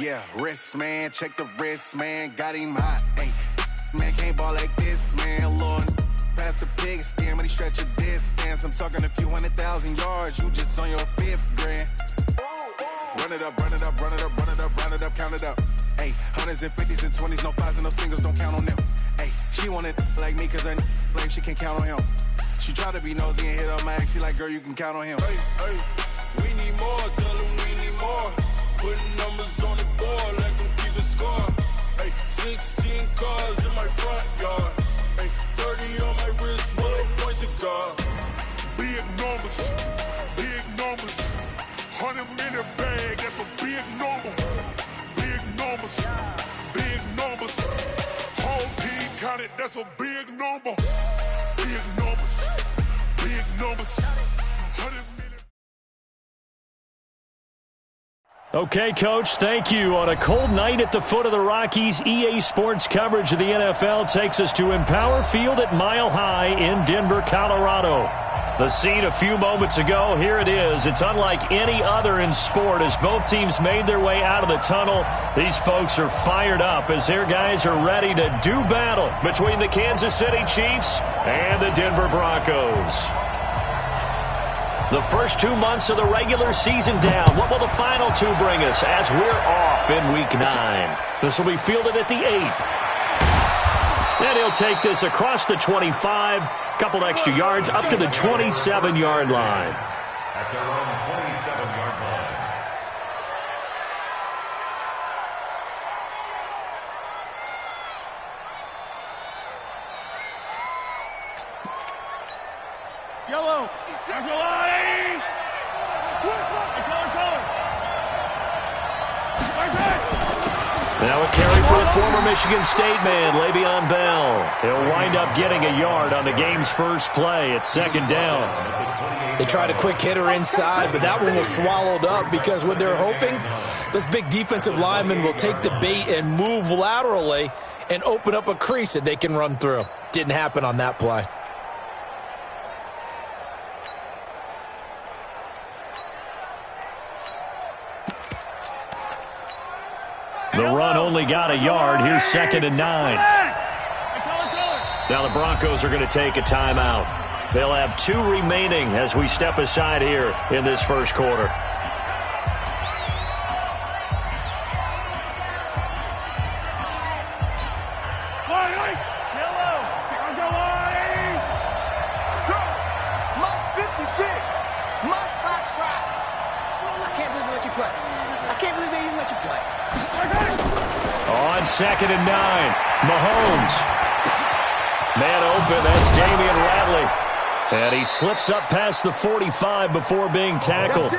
Yeah, wrist, man, check the wrist, man, got him hot. Hey, man, can't ball like this, man, Lord. Past the pig skin, but he stretch a distance. I'm talking a few 100,000 yards, you just on your 5th grand. Run it up, run it up, run it up, run it up, run it up, count it up. Hey, hundreds and 50s and 20s, no 5s and no singles, don't count on them. Hey, she want it like me, cause her like she can't count on him. She try to be nosy and hit up my ex, she like, girl, you can count on him. Hey, hey, we need more, tell them we need more. Putting numbers on the board, let them keep the score. Hey, 16 cars in my front yard. Hey, 30 on my wrist, bullet point to God. Big numbers, 100 minute bag, that's a big number. Big numbers, whole team counted, that's a big number. Big numbers, 100 minute. Okay, Coach, thank you. On a cold night at the foot of the Rockies, EA Sports coverage of the NFL takes us to Empower Field at Mile High in Denver, Colorado. The scene a few moments ago, here it is. It's unlike any other in sport as both teams made their way out of the tunnel. These folks are fired up as their guys are ready to do battle between the Kansas City Chiefs and the Denver Broncos. The first 2 months of the regular season down. What will the final 2 bring us as we're off in Week 9? This will be fielded at the 8. And he'll take this across the 25, couple extra yards up to the 27-yard line. At their own 27-yard line. Yellow. There's a line. Now a carry for the former Michigan State man, Le'Veon Bell. He'll wind up getting a yard on the game's first play at 2nd down. They tried a quick hitter inside, but that one was swallowed up because what they're hoping, this big defensive lineman will take the bait and move laterally and open up a crease that they can run through. Didn't happen on that play. The run only got a yard. Here's 2nd and 9. Now the Broncos are going to take a timeout. They'll have 2 remaining as we step aside here in this first quarter. On 2nd and 9, Mahomes. Man open, that's Damian Radley. And he slips up past the 45 before being tackled.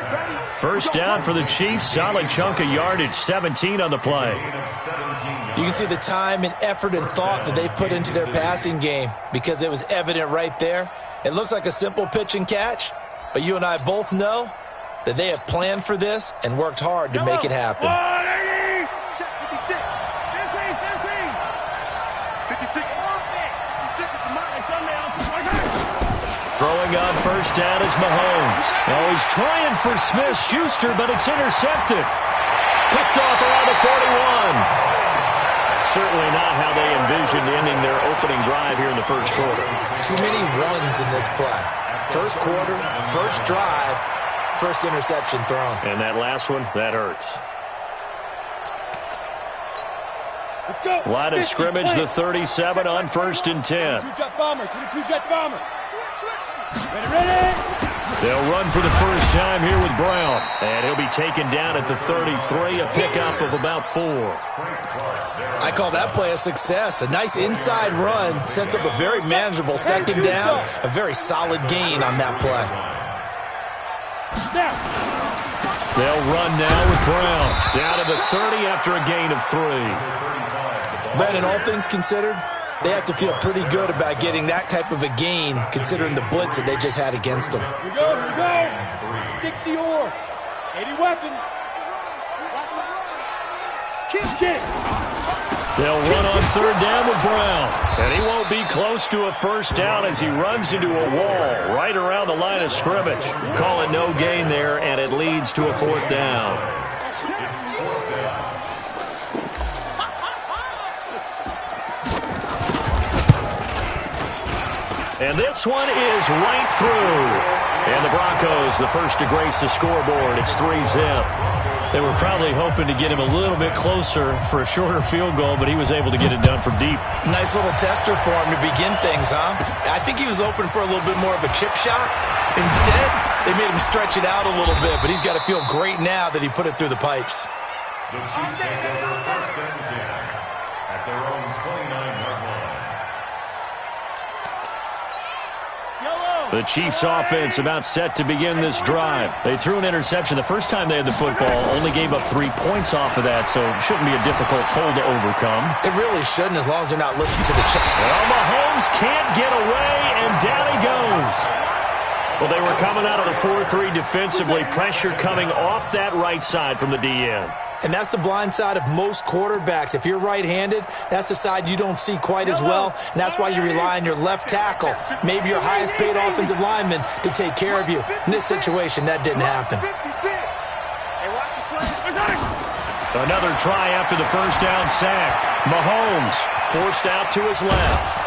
First down for the Chiefs, solid chunk of yardage, 17 on the play. You can see the time and effort and thought that they put into their passing game because it was evident right there. It looks like a simple pitch and catch, but you and I both know that they have planned for this and worked hard to make it happen. Throwing on first down is Mahomes. Oh, he's trying for Smith-Schuster, but it's intercepted. Picked off around the 41. Certainly not how they envisioned ending their opening drive here in the first quarter. Too many ones in this play. First quarter, first drive, first interception thrown. And that last one, that hurts. Line of scrimmage, the 37 on 1st and 10. Two-jet bombers. Two-jet bombers. Ready. They'll run for the first time here with Brown. And he'll be taken down at the 33, a pickup of about 4. I call that play a success. A nice inside run sets up a very manageable 2nd down. A very solid gain on that play. They'll run now with Brown. Down to the 30 after a gain of 3. Brandon, all things considered, they have to feel pretty good about getting that type of a gain considering the blitz that they just had against them. Here we go. 60 or 80 weapons. Kick. They'll run on 3rd down with Brown. And he won't be close to a first down as he runs into a wall right around the line of scrimmage. Call it no gain there, and it leads to a 4th down. And this one is right through. And the Broncos, the first to grace the scoreboard. It's 3-zip. They were probably hoping to get him a little bit closer for a shorter field goal, but he was able to get it done from deep. Nice little tester for him to begin things, huh? I think he was open for a little bit more of a chip shot. Instead, they made him stretch it out a little bit, but he's got to feel great now that he put it through the pipes. The Chiefs take over first and 10 at their own 29-yard line. The Chiefs offense about set to begin this drive. They threw an interception the first time they had the football, only gave up 3 points off of that, so it shouldn't be a difficult hole to overcome. It really shouldn't, as long as they're not listening to the check. Well, Mahomes can't get away, and down he goes. Well, they were coming out of the 4-3 defensively, pressure coming off that right side from the DN. And that's the blind side of most quarterbacks. If you're right-handed, that's the side you don't see quite as well, and that's why you rely on your left tackle, maybe your highest-paid offensive lineman, to take care of you. In this situation, that didn't happen. Another try after the first down sack. Mahomes forced out to his left.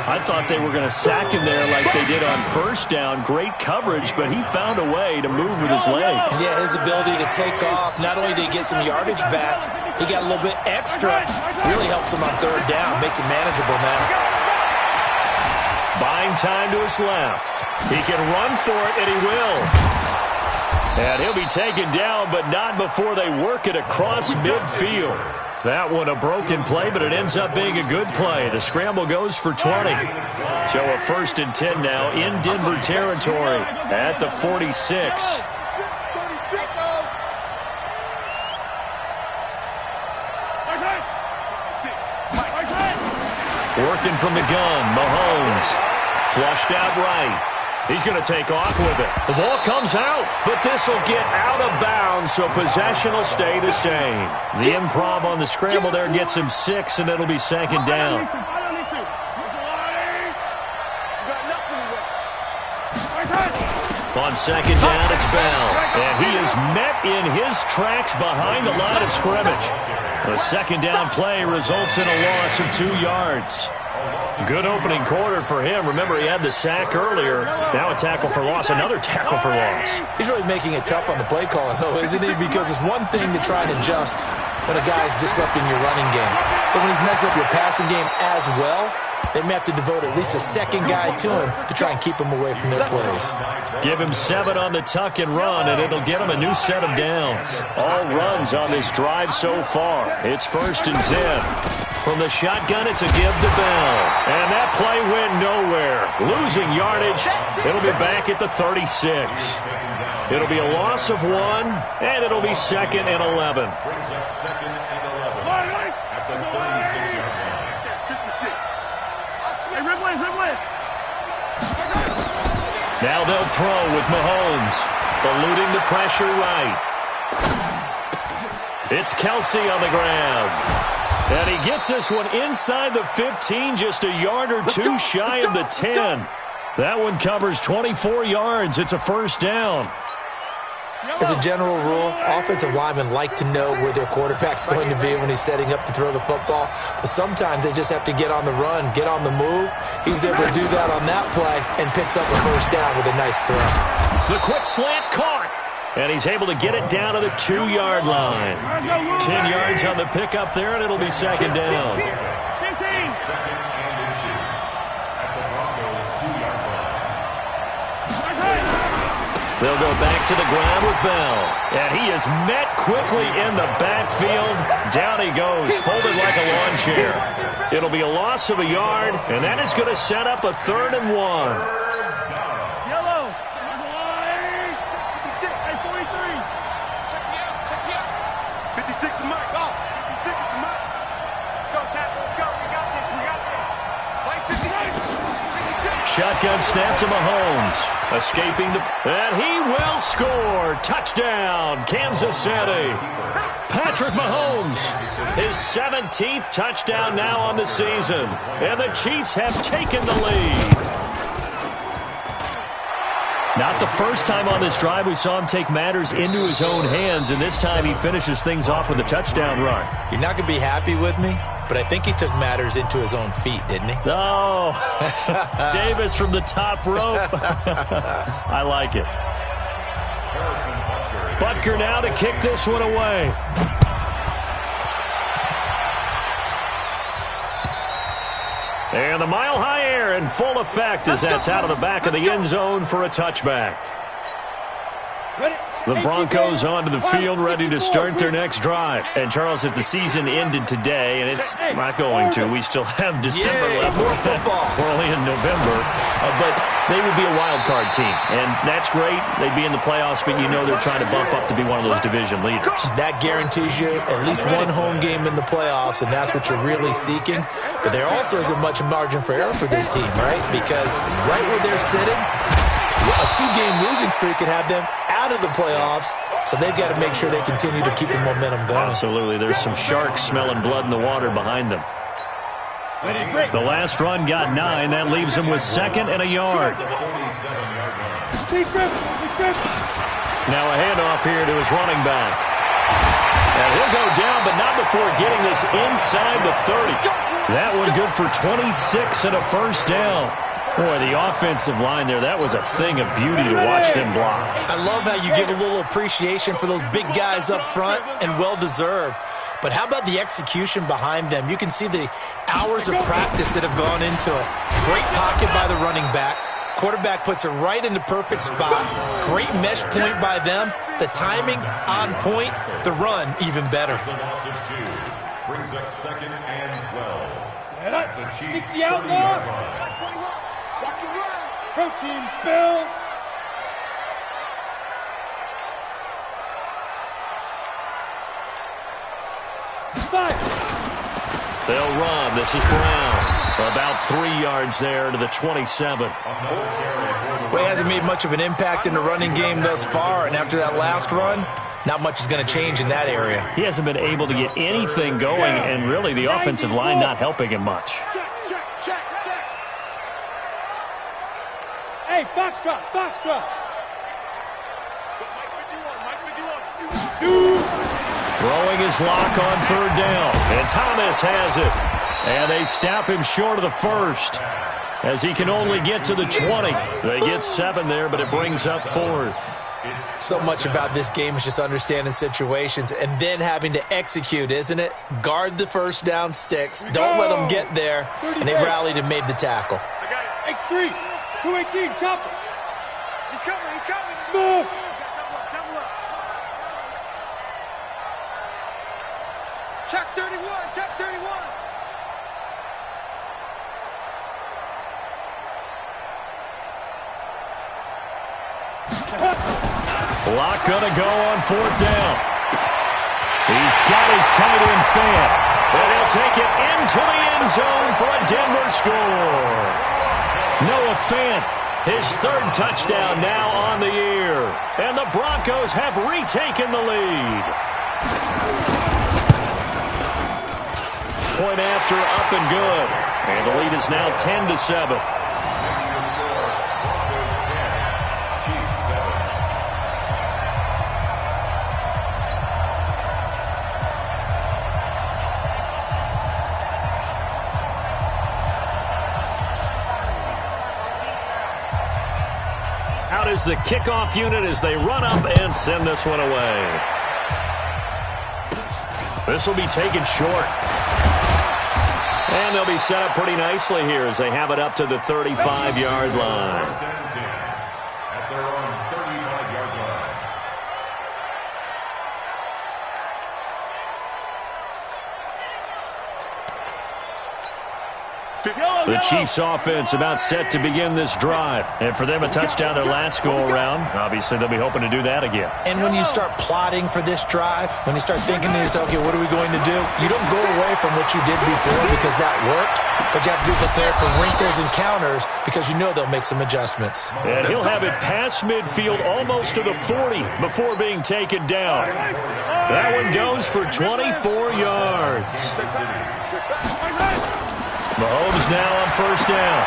I thought they were going to sack him there like they did on first down. Great coverage, but he found a way to move with his legs. Yeah, his ability to take off, not only did he get some yardage back, he got a little bit extra. Really helps him on third down, makes it manageable now. Buying time to his left. He can run for it, and he will. And he'll be taken down, but not before they work it across midfield. That one a broken play, but it ends up being a good play. The scramble goes for 20. So a 1st and 10 now in Denver territory at the 46. Working from the gun, Mahomes. Flushed out right. He's going to take off with it. The ball comes out, but this will get out of bounds, so possession will stay the same. The improv on the scramble there gets him 6, and it'll be 2nd down. On 2nd down, it's Bell, and he is met in his tracks behind the line of scrimmage. The 2nd down play results in a loss of 2 yards. Good opening quarter for him. Remember, he had the sack earlier. Now a tackle for loss, another tackle for loss. He's really making it tough on the play caller, though, isn't he? Because it's one thing to try and adjust when a guy's disrupting your running game. But when he's messing up your passing game as well, they may have to devote at least a second guy to him to try and keep him away from their plays. Give him 7 on the tuck and run, and it'll get him a new set of downs. All runs on this drive so far. It's 1st and 10. From the shotgun, it's a give to Bell. And that play went nowhere. Losing yardage. It'll be back at the 36. It'll be a loss of 1, and it'll be 2nd and 11. Brings up 2nd and 11 at the 36-yard line. 56. Hey, Ridley. Now they'll throw with Mahomes. Eluding the pressure right. It's Kelsey on the ground. And he gets this one inside the 15, just a yard or 2 shy of the 10. That one covers 24 yards. It's a 1st down. As a general rule, offensive linemen like to know where their quarterback's going to be when he's setting up to throw the football. But sometimes they just have to get on the run, get on the move. He was able to do that on that play and picks up a 1st down with a nice throw. The quick slant caught. And he's able to get it down to the 2-yard line. 10 yards on the pickup there, and it'll be 2nd down. 15. Second and inches at the Broncos' 2-yard line. They'll go back to the ground with Bell. And he is met quickly in the backfield. Down he goes, folded like a lawn chair. It'll be a loss of a yard, and that is going to set up a 3rd and 1. 56 is Mike. Go. 56 is Mike. Go, tackle. Let's go. We got this. Like 56. Shotgun snap to Mahomes. Escaping the... And he will score. Touchdown, Kansas City. Patrick Mahomes. His 17th touchdown now on the season. And the Chiefs have taken the lead. Not the first time on this drive we saw him take matters into his own hands, and this time he finishes things off with a touchdown run. You're not going to be happy with me, but I think he took matters into his own feet, didn't he? Oh, Davis from the top rope. I like it. Butker now to kick this one away. And the mile-high air in full effect as that's out of the back of the end zone for a touchback. The Broncos onto the field ready to start their next drive. And, Charles, if the season ended today, and it's not going to, we still have December left. We're only in November. But they would be a wild card team. And that's great. They'd be in the playoffs, but you know they're trying to bump up to be one of those division leaders. That guarantees you at least one home game in the playoffs, and that's what you're really seeking. But there also isn't much margin for error for this team, right? Because right where they're sitting, a two-game losing streak could have them out of the playoffs, so they've got to make sure they continue to keep the momentum going. Absolutely. There's some sharks smelling blood in the water behind them. The last run got 9. That leaves him with 2nd and a yard. Now a handoff here to his running back. And he'll go down, but not before getting this inside the 30. That one good for 26 and a first down. Boy, the offensive line there, that was a thing of beauty to watch them block. I love how you give a little appreciation for those big guys up front, and well-deserved. But how about the execution behind them? You can see the hours of practice that have gone into it. Great pocket by the running back. Quarterback puts it right in the perfect spot. Great mesh point by them. The timing on point. The run even better. Brings up 2nd and 12. 60 out now. Protein spill. They'll run. This is Brown. About 3 yards there to the 27. Well, he hasn't made much of an impact in the running game thus far, and after that last run, not much is going to change in that area. He hasn't been able to get anything going, and really the offensive line not helping him much. Check. Hey, box drop. Throwing his lock on 3rd down, and Thomas has it. And they stop him short of the first as he can only get to the 20. They get 7 there, but it brings up 4th. So much about this game is just understanding situations and then having to execute, isn't it? Guard the first down sticks. Don't let them get there. And they rallied and made the tackle. X3, 218, chopper. He's coming. Smooth. Check 31. Lock gonna go on 4th down. He's got his tight end fan, but he'll take it into the end zone for a Denver score. Noah Fant, his 3rd touchdown now on the year, and the Broncos have retaken the lead. Point after, up and good, and the lead is now 10-7. Out is the kickoff unit as they run up and send this one away. This will be taken short. And they'll be set up pretty nicely here as they have it up to the 35-yard line. At their own 35-yard line. The Chiefs offense about set to begin this drive. And for them, a touchdown their last go-around. Obviously, they'll be hoping to do that again. And when you start plotting for this drive, when you start thinking to yourself, okay, what are we going to do? You don't go away from what you did before because that worked, but you have to be prepared for wrinkles and counters because you know they'll make some adjustments. And he'll have it past midfield almost to the 40 before being taken down. That one goes for 24 yards. Mahomes now on 1st down.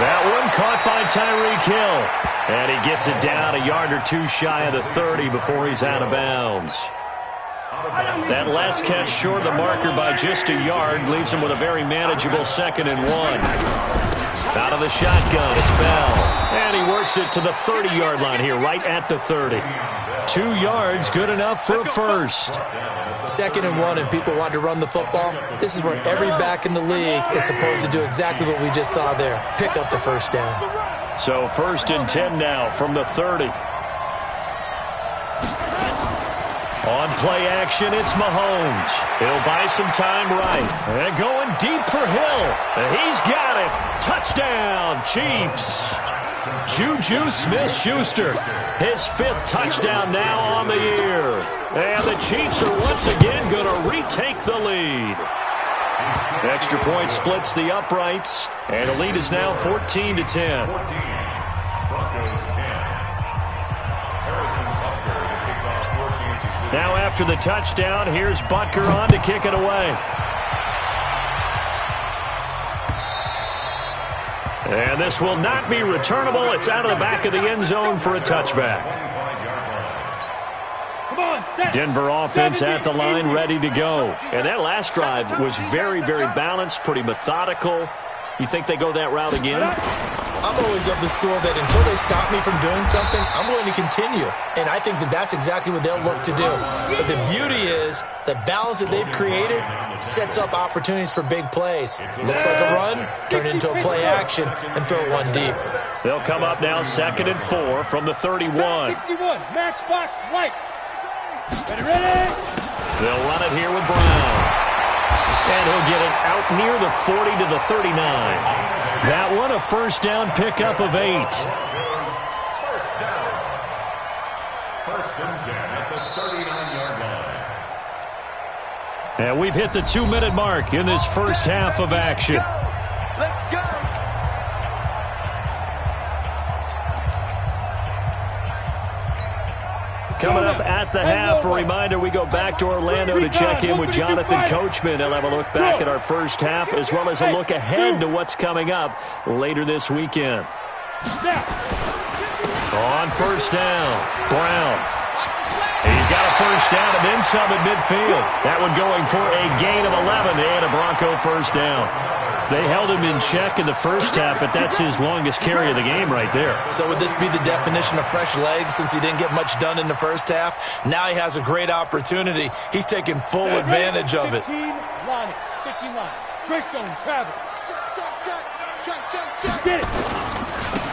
That one caught by Tyreek Hill. And he gets it down a yard or two shy of the 30 before he's out of bounds. That last catch short of the marker by just a yard leaves him with a very manageable 2nd and 1. Out of the shotgun, it's Bell. And he works it to the 30-yard line here, right at the 30. 2 yards, good enough for a first. 2nd and 1, and people want to run the football. This is where every back in the league is supposed to do exactly what we just saw there. Pick up the first down. So 1st and 10 now from the 30. On play action, it's Mahomes. He'll buy some time right. And going deep for Hill. He's got it. Touchdown, Chiefs. Juju Smith-Schuster, his 5th touchdown now on the year. And the Chiefs are once again going to retake the lead. Extra point splits the uprights, and the lead is now 14-10. Now after the touchdown, here's Butker on to kick it away. And this will not be returnable. It's out of the back of the end zone for a touchback. Denver offense at the line, ready to go. And that last drive was very, very balanced, pretty methodical. You think they go that route again? I'm always of the school that until they stop me from doing something, I'm going to continue. And I think that that's exactly what they'll look to do. But the beauty is the balance that they've created sets up opportunities for big plays. Looks like a run, turn it into a play action, and throw one deep. They'll come up now 2nd and 4 from the 31. 61, match box, lights. Ready? They'll run it here with Brown. And he'll get it out near the 40 to the 39. That one a first down pickup of 8. First down. 1st and 10 at the 39-yard line. And we've hit the 2-minute mark in this first half of action. Let's go. Coming up at the half, a reminder, we go back to Orlando to check in with Jonathan Coachman. He'll have a look back at our first half as well as a look ahead to what's coming up later this weekend. On first down, Brown. He's got a first down and then some at midfield. That one going for a gain of 11 and a Bronco first down. They held him in check in the first half, but that's his longest carry of the game right there. So would this be the definition of fresh legs since he didn't get much done in the first half? Now he has a great opportunity. He's taking full advantage of it. 15 line. Greystone, travel. Check. Get it.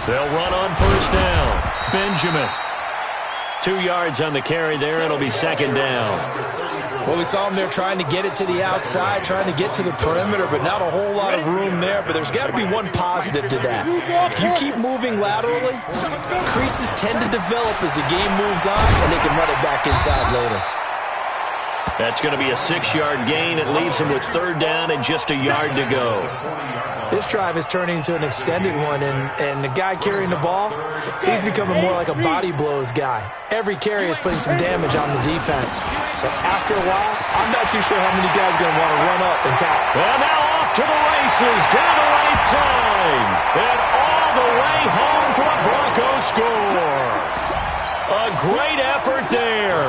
They'll run on first down. Benjamin. 2 yards on the carry there. It'll be 2nd down. Well, we saw him there trying to get it to the outside, trying to get to the perimeter, but not a whole lot of room there. But there's got to be one positive to that. If you keep moving laterally, creases tend to develop as the game moves on, and they can run it back inside later. That's going to be a 6-yard gain. It leaves him with 3rd down and just a yard to go. This drive is turning into an extended one, and the guy carrying the ball, he's becoming more like a body blows guy. Every carry is putting some damage on the defense. So after a while, I'm not too sure how many guys are going to want to run up and tackle. And now off to the races, down the right side, and all the way home for a Broncos score. A great effort there,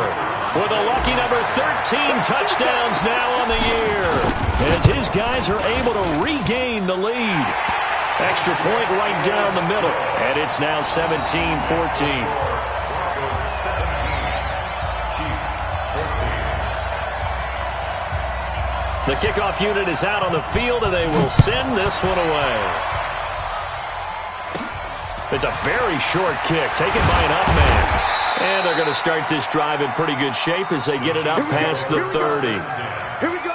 with a lucky number 13 touchdowns now on the year, as his guys are able to regain the lead. Extra point right down the middle, and it's now 17-14. The kickoff unit is out on the field, and they will send this one away. It's a very short kick, taken by an up man. And they're going to start this drive in pretty good shape as they get it up past the 30. Here we go.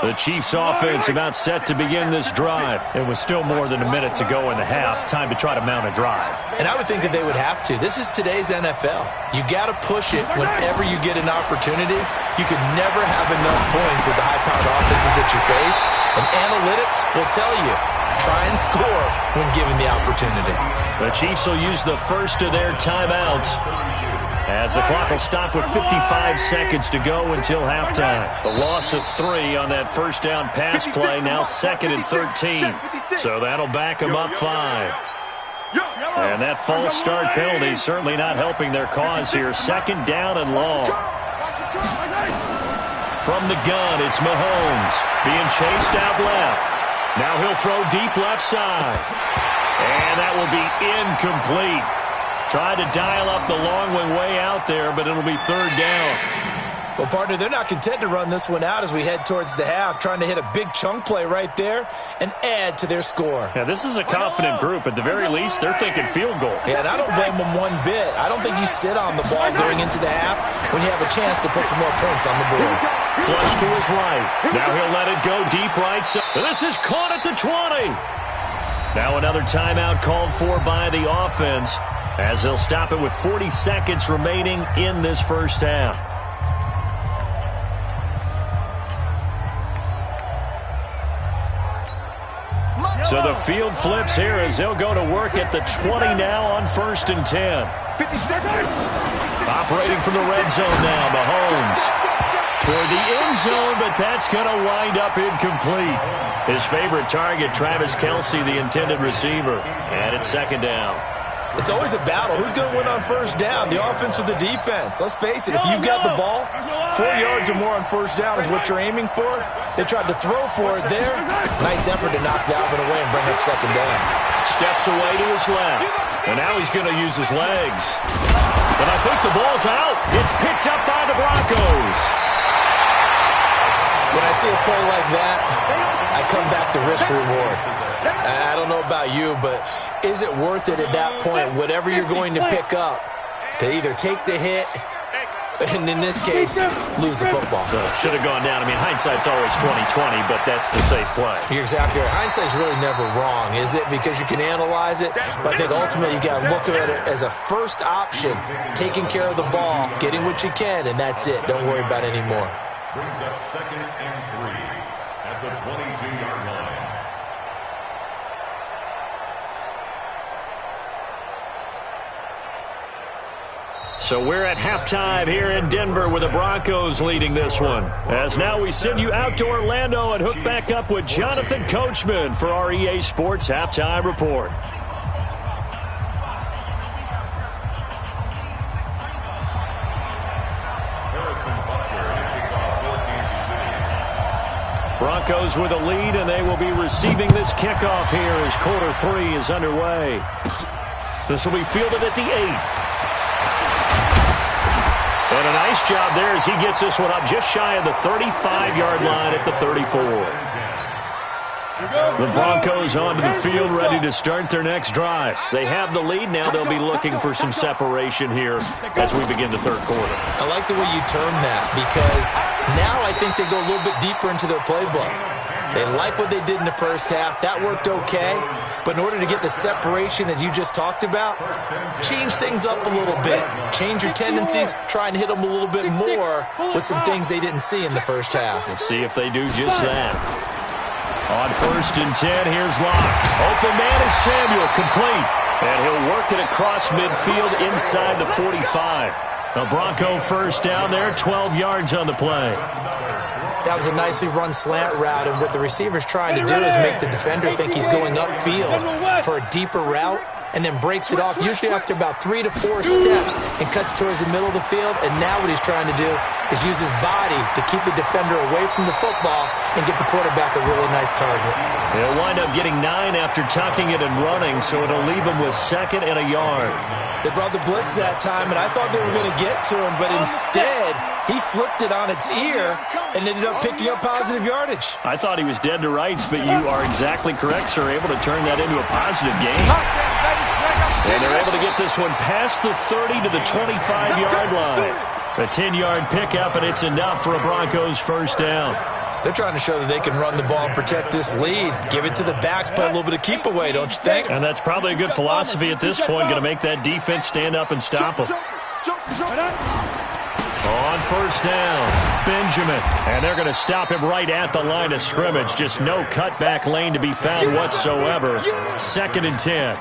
The Chiefs offense about set to begin this drive. It was still more than a minute to go in the half. Time to try to mount a drive. And I would think that they would have to. This is today's NFL. You got to push it whenever you get an opportunity. You could never have enough points with the high-powered offenses that you face. And analytics will tell you, try and score when given the opportunity. The Chiefs will use the first of their timeouts. as the clock will stop with 55 seconds to go until halftime. The loss of 3 on that first down pass play, now 2nd and 13. So that'll back them up 5. And that false start penalty is certainly not helping their cause here. 2nd down and long. From the gun, it's Mahomes being chased out left. Now he'll throw deep left side. And that will be incomplete. Tried to dial up the long way out there, but it'll be 3rd down. Well, partner, they're not content to run this one out as we head towards the half, trying to hit a big chunk play right there and add to their score. Yeah, this is a confident group. At the very least, they're thinking field goal. Yeah, and I don't blame them one bit. I don't think you sit on the ball going into the half when you have a chance to put some more points on the board. Flush to his right. Now he'll let it go deep right side. This is caught at the 20. Now another timeout called for by the offense as they'll stop it with 40 seconds remaining in this first half. So the field flips here as they'll go to work at the 20 now on 1st and 10. Operating from the red zone now, Mahomes. Toward the end zone, but that's going to wind up incomplete. His favorite target, Travis Kelce, the intended receiver. And it's 2nd down. It's always a battle. Who's going to win on 1st down, the offense or the defense? Let's face it, if you've got the ball, 4 yards or more on 1st down is what you're aiming for. They tried to throw for it there. Nice effort to knock Dalvin away and bring up 2nd down. Steps away to his left. And now he's going to use his legs. But I think the ball's out. It's picked up by the Broncos. When I see a play like that, I come back to risk reward. I don't know about you, but is it worth it at that point, whatever you're going to pick up, to either take the hit and, in this case, lose the football? Should have gone down. I mean, hindsight's always 20/20, but that's the safe play. You're exactly right. Hindsight's really never wrong, is it? Because you can analyze it, but I think ultimately you got to look at it as a first option, taking care of the ball, getting what you can, and that's it. Don't worry about it anymore. Brings up 2nd and 3 at the 22-yard line. So we're at halftime here in Denver with the Broncos leading this one. As now we send you out to Orlando and hook back up with Jonathan Coachman for our EA Sports Halftime Report. Broncos with a lead, and they will be receiving this kickoff here as quarter 3 is underway. This will be fielded at the 8th. And a nice job there as he gets this one up just shy of the 35-yard line at the 34. The Broncos onto the field ready to start their next drive. They have the lead now. They'll be looking for some separation here as we begin the 3rd quarter. I like the way you term that because now I think they go a little bit deeper into their playbook. They like what they did in the first half. That worked okay. But in order to get the separation that you just talked about, change things up a little bit. Change your tendencies. Try and hit them a little bit more with some things they didn't see in the first half. We'll see if they do just that. On 1st and 10, here's Locke. Open man is Samuel, complete. And he'll work it across midfield inside the 45. The Bronco 1st down there, 12 yards on the play. That was a nicely run slant route, and what the receiver's trying to do is make the defender think he's going upfield for a deeper route, and then breaks it off, usually after about 3 to 4 steps, and cuts towards the middle of the field. And now what he's trying to do is use his body to keep the defender away from the football and get the quarterback a really nice target. He'll wind up getting 9 after tucking it and running, so it'll leave him with 2nd and a yard. They brought the blitz that time, and I thought they were going to get to him, but instead he flipped it on its ear and ended up picking up positive yardage. I thought he was dead to rights, but you are exactly correct, sir. Able to turn that into a positive gain. And they're able to get this one past the 30 to the 25-yard line. A 10-yard pickup, and it's enough for a Broncos 1st down. They're trying to show that they can run the ball and protect this lead. Give it to the backs, play a little bit of keep away, don't you think? And that's probably a good philosophy at this point, going to make that defense stand up and stop them. On 1st down, Benjamin. And they're going to stop him right at the line of scrimmage. Just no cutback lane to be found whatsoever. 2nd and 10.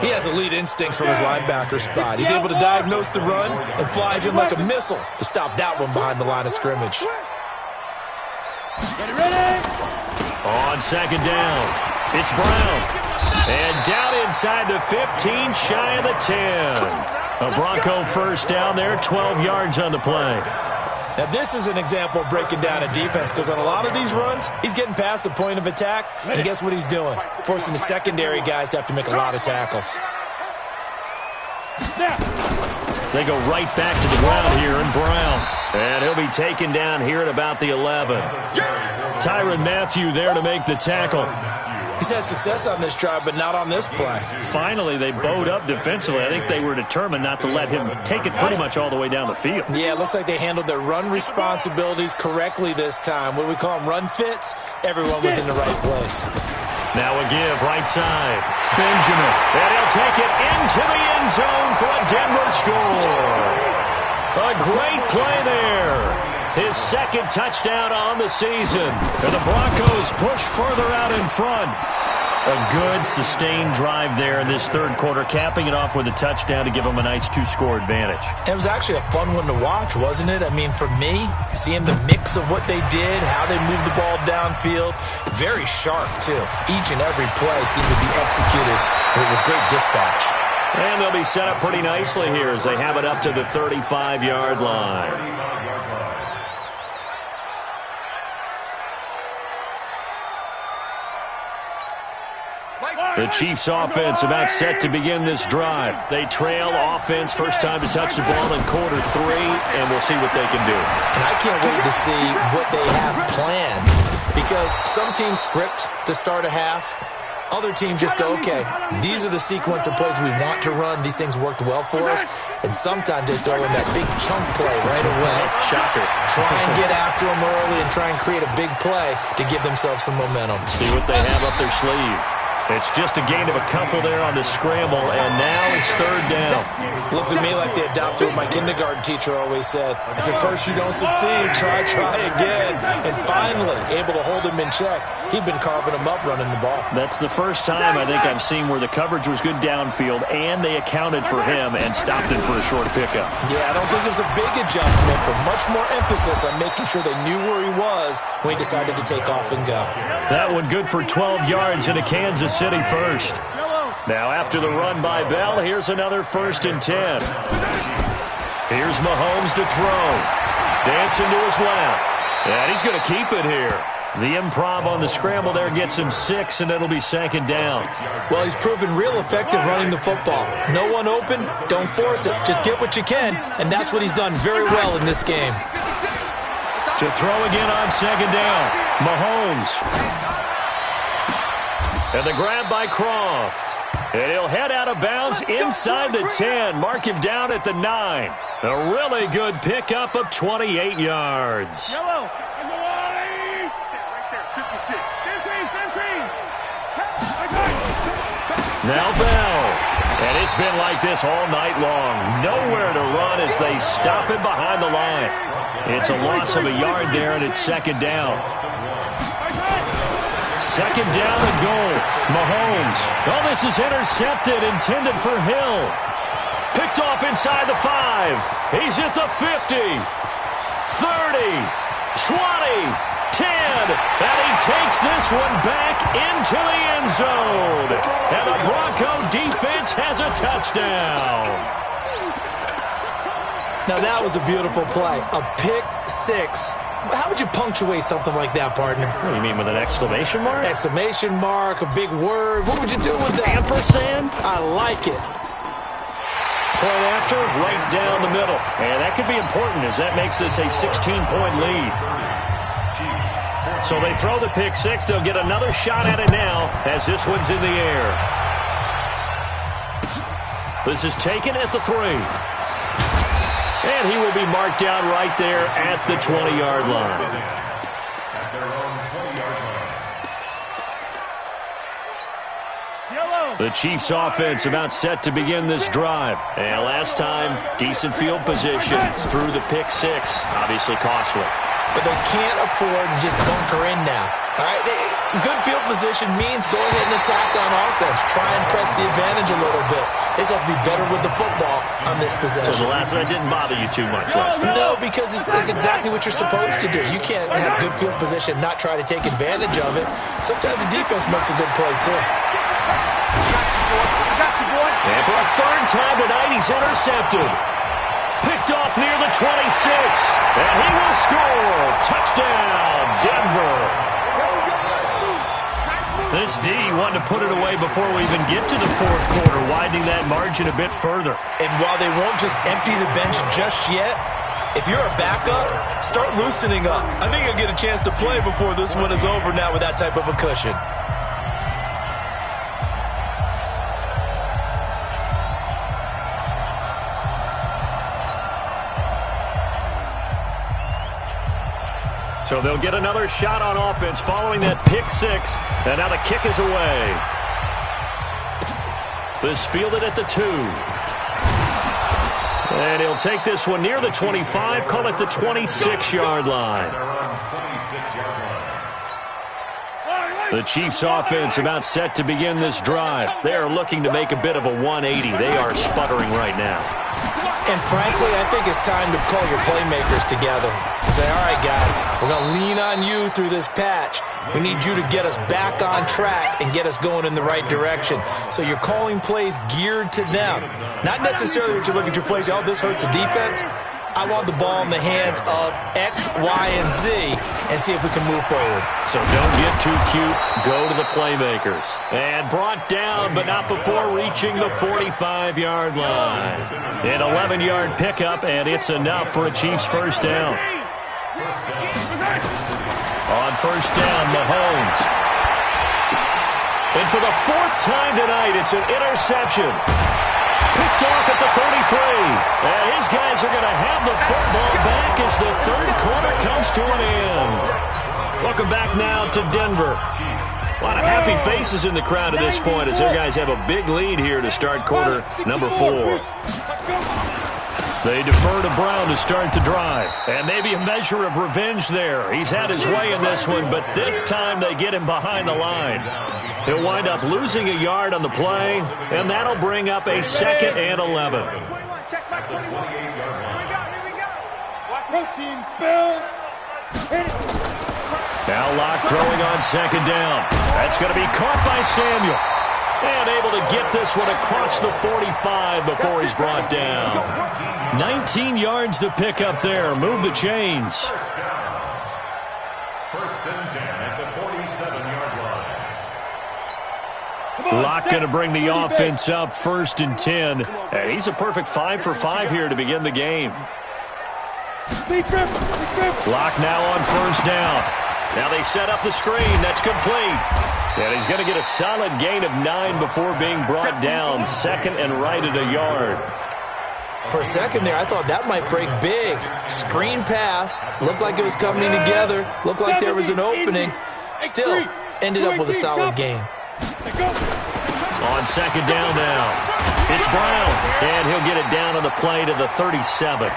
He has elite instincts from his linebacker spot. He's able to diagnose the run and flies in like a missile to stop that one behind the line of scrimmage. On second down, it's Brown. And down inside the 15, shy of the 10. A Bronco first down there, 12 yards on the play. Now, this is an example of breaking down a defense because on a lot of these runs, he's getting past the point of attack, and guess what he's doing? Forcing the secondary guys to have to make a lot of tackles. They go right back to the ground here in Brown. And he'll be taken down here at about the 11. Tyrann Mathieu there to make the tackle. He's had success on this drive, but not on this play. Finally, they bowed up defensively. I think they were determined not to let him take it pretty much all the way down the field. Yeah, it looks like they handled their run responsibilities correctly this time. What we call them run fits, everyone was in the right place. Now a give, right side. Benjamin, and he'll take it into the end zone for a Denver score. A great play there. His second touchdown on the season. And the Broncos push further out in front. A good, sustained drive there in this third quarter, capping it off with a touchdown to give them a nice two-score advantage. It was actually a fun one to watch, wasn't it? I mean, for me, seeing the mix of what they did, how they moved the ball downfield, very sharp, too. Each and every play seemed to be executed with great dispatch. And they'll be set up pretty nicely here as they have it up to the 35-yard line. The Chiefs offense about set to begin this drive. They trail offense, first time to touch the ball in quarter 3, and we'll see what they can do. And I can't wait to see what they have planned, because some teams script to start a half. Other teams just go, okay, these are the sequence of plays we want to run. These things worked well for us. And sometimes they throw in that big chunk play right away. Shocker. Try and get after them early and try and create a big play to give themselves some momentum. See what they have up their sleeve. It's just a gain of a couple there on the scramble, and now it's third down. Looked to me like they adopted what my kindergarten teacher always said. If at first you don't succeed, try again. And finally, able to hold him in check. He'd been carving him up running the ball. That's the first time I think I've seen where the coverage was good downfield, and they accounted for him and stopped him for a short pickup. Yeah, I don't think it was a big adjustment, but much more emphasis on making sure they knew where he was when he decided to take off and go. That one good for 12 yards into Kansas City first. Now after the run by Bell, here's another 1st and 10. Here's Mahomes to throw. Dancing to his left. And he's going to keep it here. The improv on the scramble there gets him 6, and it'll be 2nd down. Well, he's proven real effective running the football. No one open, don't force it. Just get what you can, and that's what he's done very well in this game. To throw again on 2nd down. Mahomes. And the grab by Croft. And he'll head out of bounds inside the 10. Mark him down at the 9. A really good pickup of 28 yards. Yellow. Right there, 56. 15. Now Bell. And it's been like this all night long. Nowhere to run as they stop him behind the line. It's a loss of a yard there, and it's 2nd down. 2nd down and goal. Mahomes. Oh, this is intercepted, intended for Hill. Picked off inside the 5. He's at the 50. 30. 20. And he takes this one back into the end zone. And the Bronco defense has a touchdown. Now that was a beautiful play. A pick 6. How would you punctuate something like that, partner? What do you mean, with an exclamation mark? Exclamation mark, a big word. What would you do with that? Ampersand? I like it. Point after, right down the middle. And that could be important as that makes this a 16-point lead. So they throw the pick 6. They'll get another shot at it now as this one's in the air. This is taken at the 3. And he will be marked down right there at the 20-yard line. The Chiefs offense about set to begin this drive. And last time, decent field position through the pick 6. Obviously costly. But they can't afford to just bunker in now. All right? Good field position means go ahead and attack on offense. Try and press the advantage a little bit. They just have to be better with the football on this possession. So the last one didn't bother you too much last time? No, because it's exactly what you're supposed to do. You can't have good field position, not try to take advantage of it. Sometimes the defense makes a good play, too. And for a third time tonight, he's intercepted. Picked off near the 26. And he will score. Touchdown, Denver. This D wanted to put it away before we even get to the fourth quarter, widening that margin a bit further. And while they won't just empty the bench just yet, if you're a backup, start loosening up. I think you'll get a chance to play before this one is over now with that type of a cushion. So they'll get another shot on offense following that pick six. And now the kick is away. This fielded at the 2. And he'll take this one near the 25, call it the 26-yard line. The Chiefs offense about set to begin this drive. They are looking to make a bit of a 180. They are sputtering right now. And frankly, I think it's time to call your playmakers together and say, all right, guys, we're going to lean on you through this patch. We need you to get us back on track and get us going in the right direction. So you're calling plays geared to them. Not necessarily that you look at your plays, oh, this hurts the defense. I want the ball in the hands of X, Y, and Z and see if we can move forward. So don't get too cute. Go to the playmakers. And brought down, but not before reaching the 45-yard line. An 11-yard pickup, and it's enough for a Chiefs first down. On first down, Mahomes. And for the fourth time tonight, it's an interception. Picked off at the 33. And his guys are going to have the football back as the third quarter comes to an end. Welcome back now to Denver. A lot of happy faces in the crowd at this point as their guys have a big lead here to start quarter number 4. They defer to Brown to start the drive. And maybe a measure of revenge there. He's had his way in this one, but this time they get him behind the line. He'll wind up losing a yard on the play, and that'll bring up a 2nd and 11. Check back 21. Here we go. Watch protein spill. Now Locke throwing on 2nd down. That's going to be caught by Samuel. And able to get this one across the 45 before he's brought down. 19 yards to pick up there. Move the chains. First and 10 at the 47-yard line. Locke going to bring the offense up 1st and 10. And he's a perfect 5 for 5 here to begin the game. Locke now on 1st down. Now they set up the screen. That's complete. And he's going to get a solid gain of 9 before being brought down. 2nd and right at a yard. For a second there, I thought that might break big. Screen pass. Looked like it was coming together. Looked like there was an opening. Still ended up with a solid gain. On 2nd down now. It's Brown. And he'll get it down on the play to the 37.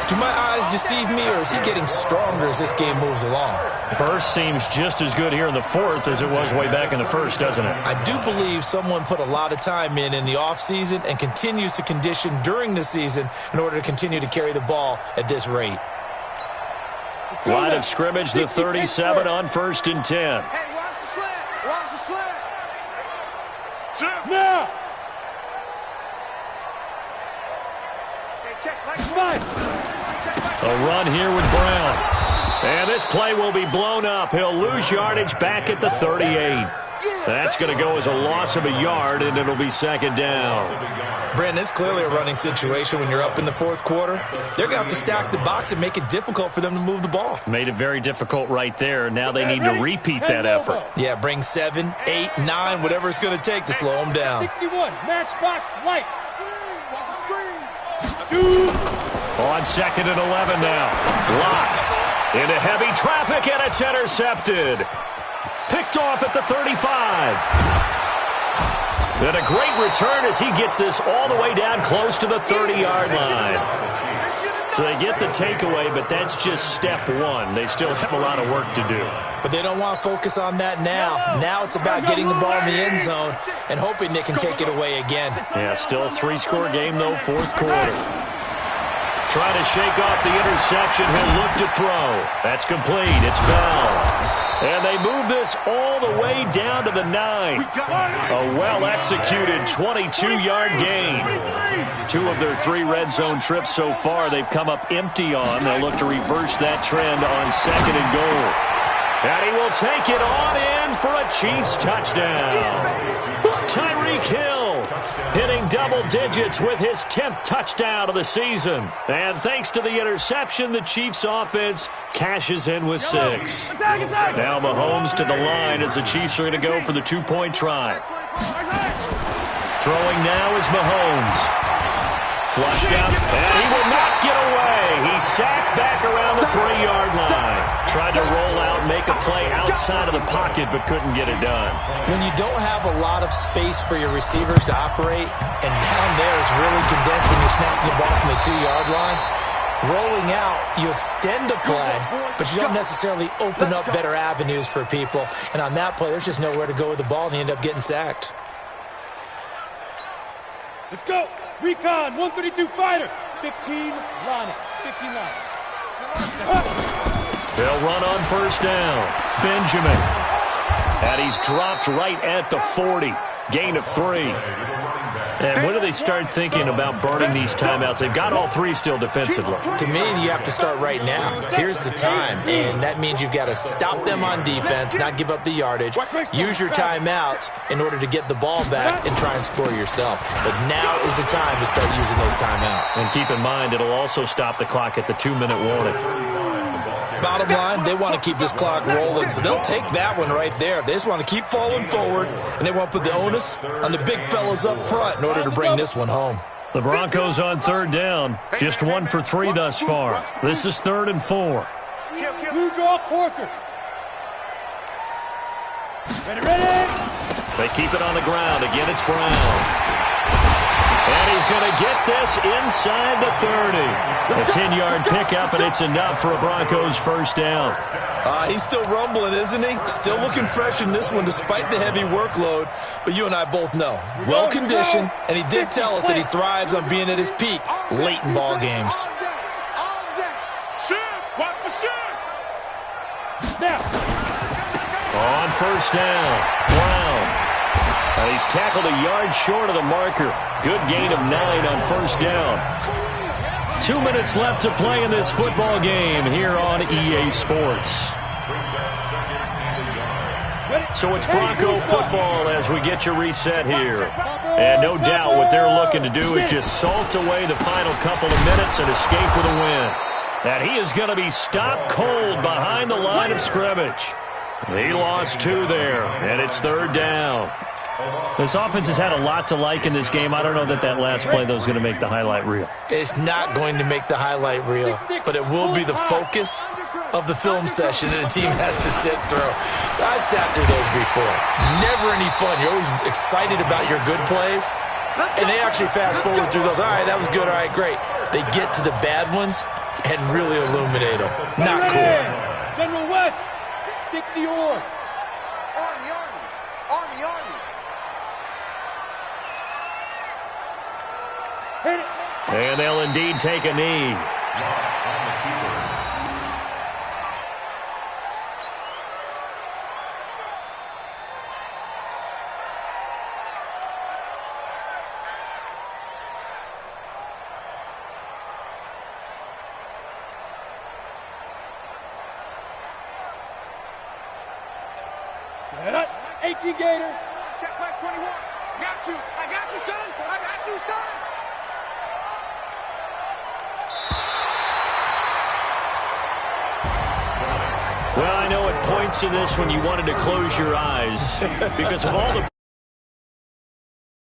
Do my eyes deceive me, or is he getting stronger as this game moves along? Burst seems just as good here in the 4th as it was way back in the 1st, doesn't it? I do believe someone put a lot of time in the offseason and continues to condition during the season in order to continue to carry the ball at this rate. Line of scrimmage, the 37 on 1st and 10. Hey, watch the slant. Watch the slant. Now. Hey, check like A run here with Brown. And this play will be blown up. He'll lose yardage back at the 38. That's going to go as a loss of a yard, and it'll be 2nd down. Brandon, it's clearly a running situation when you're up in the 4th quarter. They're going to have to stack the box and make it difficult for them to move the ball. Made it very difficult right there. Now they need to repeat that effort. Yeah, bring 7, 8, 9, whatever it's going to take to slow them down. 61, matchbox lights. Watch the screen. On 2nd and 11 now. Locke into heavy traffic, and it's intercepted. Picked off at the 35. And a great return as he gets this all the way down close to the 30-yard line. So they get the takeaway, but that's just step one. They still have a lot of work to do. But they don't want to focus on that now. Now it's about getting the ball in the end zone and hoping they can take it away again. Yeah, still a 3-score game, though, fourth quarter. Trying to shake off the interception. He'll look to throw. That's complete. It's Bell. And they move this all the way down to the 9. A well-executed 22-yard gain. 2 of their 3 red zone trips so far they've come up empty on. They'll look to reverse that trend on 2nd and goal. And he will take it on in for a Chiefs touchdown. Tyreek Hill hitting double digits with his 10th touchdown of the season. And thanks to the interception, the Chiefs offense cashes in with 6. Now Mahomes to the line as the Chiefs are going to go for the 2-point try. Throwing now is Mahomes. Flushed out, and he will not get away. He's sacked back around the 3-yard line. Tried to roll out, make a play outside of the pocket, but couldn't get it done. When you don't have a lot of space for your receivers to operate, and down there is really condensed when you're snapping the ball from the 2-yard line, rolling out, you extend a play, but you don't necessarily open up better avenues for people. And on that play, there's just nowhere to go with the ball, and you end up getting sacked. Let's go. Recon, 132 fighter. 15 line it. 15 line. They'll run on first down. Benjamin. And he's dropped right at the 40. Gain of 3. And when do they start thinking about burning these timeouts? They've got all 3 still defensively. To me, you have to start right now. Here's the time, and that means you've got to stop them on defense, not give up the yardage, use your timeouts in order to get the ball back and try and score yourself. But now is the time to start using those timeouts. And keep in mind, it'll also stop the clock at the 2-minute warning. Bottom line, they want to keep this clock rolling, so they'll take that one right there. They just want to keep falling forward, and they want to put the onus on the big fellas up front in order to bring this one home. The Broncos on 3rd down. Just 1 for 3 thus far. This is 3rd and 4. Blue draw Corkers. Ready. They keep it on the ground. Again, it's Brown. And he's going to get this inside the 30. A 10-yard pickup, and it's enough for a Broncos first down. He's still rumbling, isn't he? Still looking fresh in this one despite the heavy workload. But you and I both know, well-conditioned, and he did tell us that he thrives on being at his peak late in ball games. Watch the shit. Now. On first down, Brown. And he's tackled a yard short of the marker. Good gain of 9 on first down. 2 minutes left to play in this football game here on EA Sports. So it's Bronco football as we get you reset here. And no doubt what they're looking to do is just salt away the final couple of minutes and escape with a win. And he is going to be stopped cold behind the line of scrimmage. He lost 2 there, and it's 3rd down. This offense has had a lot to like in this game. I don't know that last play, though, is going to make the highlight reel. It's not going to make the highlight reel, but it will be the focus of the film session that the team has to sit through. I've sat through those before. Never any fun. You're always excited about your good plays, and they actually fast forward through those. All right, that was good. All right, great. They get to the bad ones and really illuminate them. Not cool. General West, 60 or. And they'll indeed take a knee. Set up. 18 Gators. Check back 21. Got you. I got you, son. I got you, son. Well, I know it points to this when you wanted to close your eyes because of all the